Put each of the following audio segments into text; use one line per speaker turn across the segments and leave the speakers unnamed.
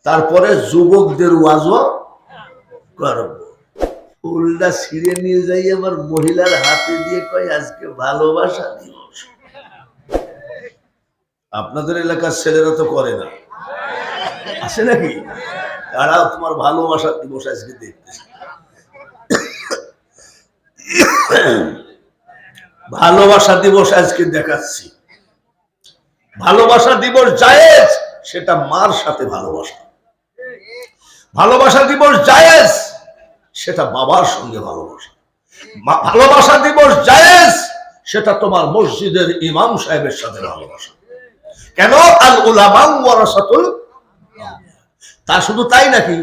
তারপরে যুবকদের ওয়াজও করব। উল্টা ছিঁড়ে নিয়ে যাই আমার মহিলার হাতে দিয়ে কয় আজকে ভালোবাসা দিবস। আপনাদের এলাকার ছেলেরা তো করে না, আছে নাকি? তারাও তোমার ভালোবাসা দিবস আজকে দেখতেছে। ভালোবাসা দিবস আজকে দেখাচ্ছি। ভালোবাসা দিবস জায়েজ, সেটা মার সাথে ভালোবাসা। ভালোবাসা দিবস জায়েজ, সেটা বাবার সঙ্গে ভালোবাসা। ভালোবাসা দিবস জায়েজ, সেটা তোমার মসজিদের ইমাম সাহেবের সাথে ভালোবাসা। কেন? আল উলামা ওয়ারাসাতুল। তা শুধু তাই নাকি?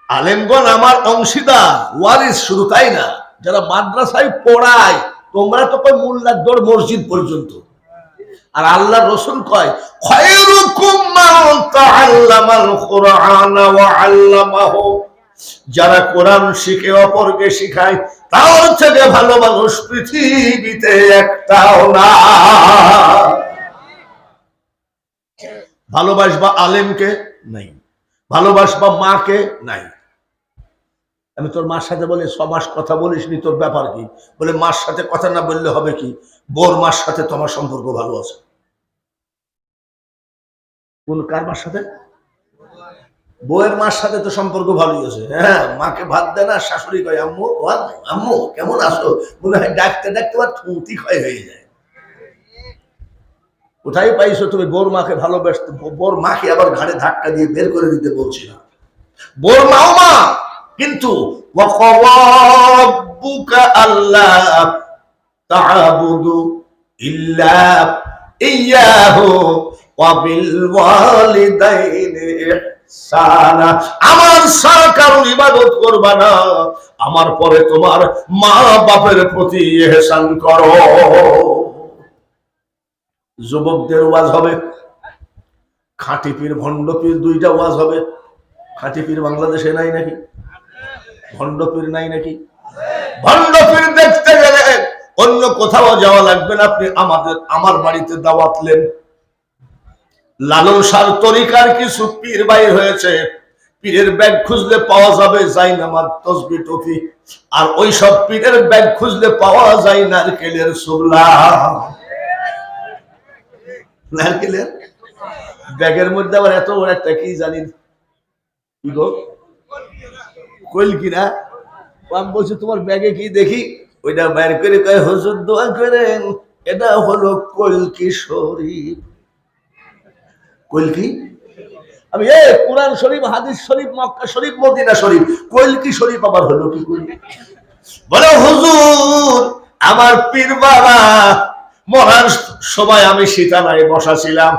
আলেমগণ আমার অংশীদার, ওয়ারিস। শুধু তাই না, যারা মাদ্রাসায় পড়ায়, তোমরা তো কয় মোল্লার দৌড় মসজিদ পর্যন্ত। আর আল্লাহ রসুল কয় খায়রুকুম মান তাআল্লামাল কুরআন ওয়া আল্লামাহু, যারা কোরআন শিখে অপরকে শিখায়, তার থেকে ভালো মানুষ পৃথিবীতে একটাও না। ভালোবাসবা আলেমকে? নাই। ভালোবাসবা মাকে? নাই। আমি তোর মার সাথে বলে 6 মাস কথা বলিস নি, তোর ব্যাপার কি? বলে মার সাথে কথা না বললে হবে কি? বোর মার সাথে তোমার সম্পর্ক ভালো আছে। কোন কার মার সাথে? বউয়ের মার সাথে তো সম্পর্ক ভালোই আছে। হ্যাঁ, মাকে ভাত দেয় না, শাশুড়ি কয় আম্মু, আম্মু কেমন আছো? মনে হয় ডাকতে ডাকতে আর থুতি ক্ষয় হয়ে যায়। কোথায় পাইছো তুমি বোর মাকে ভালোবাসতে? বোর মাকে আবার ঘাড়ে ধাক্কা দিয়ে বের করে দিতে বলছি না, বোর মাও মা। কিন্তু ওয়াকাওয়াবুকা আল্লাহ তা'বুদু ইল্লা ইয়াহু ওয়া বিল ওয়ালিদাইনি ইহসানা, আমার ছাড়া কারোর ইবাদত করবা না, আমার পরে তোমার মা বাপের প্রতি ইহসান করো। যুবকদের ওয়াজ হবে, খাঁটি পীর ভণ্ড পীর দুইটা ওয়াজ হবে। খাঁটি পীর বাংলাদেশে নাই নাকি? ভণ্ড পীর নাই নাকি? ভণ্ড পীর দেখতে গেলে অন্য কোথাও যাওয়া লাগবে না। আপনি আমার বাড়িতে দাওয়াত নেন। লালন শাহ তরিকার কিছু পীর বাইর হয়েছে, পীরের ব্যাগ খুঁজলে পাওয়া যাবে জায়নামাজ, তসবিহ, টুপি। আর ওই সব পীরের ব্যাগ খুঁজলে পাওয়া যায় নারকেলের সুবলা। নারকেলের ব্যাগের মধ্যে আবার এত বড় একটা কি জানি কি গো, কইল কিনা। আমি বলছি তোমার ব্যাগে কি দেখি, ওইটা বের করে কয় হুজুর দোয়া করেন, এটা হলো কলকি শরীফ। কলকি? আমি কোরআন শরীফ, হাদিস শরীফ, মক্কা শরীফ, মদিনা শরীফ, কলকি শরীফ আবার হলো কি করি? বলে হুজুর আমার পীর বাবা মরার সময় আমি সীতানায় বসা ছিলাম,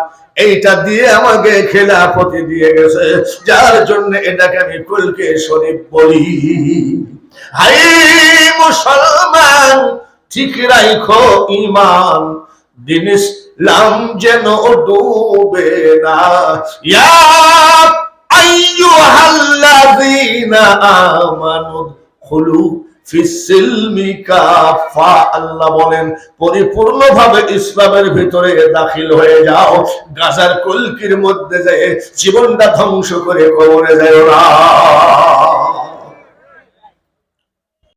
এইটা দিয়ে আমাকে খেলাফতি দিয়ে গেছে, যার জন্য এটাকে আমি কলকি শরীফ বলি। হাই মুসলমান, ঠিক রাখো ঈমান, দিন ইসলাম যেন ডুবে না। ইয়া আইয়ুহাল্লাযীনা আমানু খুলু ফিসসিলমি কাফা, আল্লাহ বলেন পরিপূর্ণভাবে ইসলামের ভিতরে দাখিল হয়ে যাও। গাজার কলকির মধ্যে যায় জীবনটা ধ্বংস করে কবরে যায় না।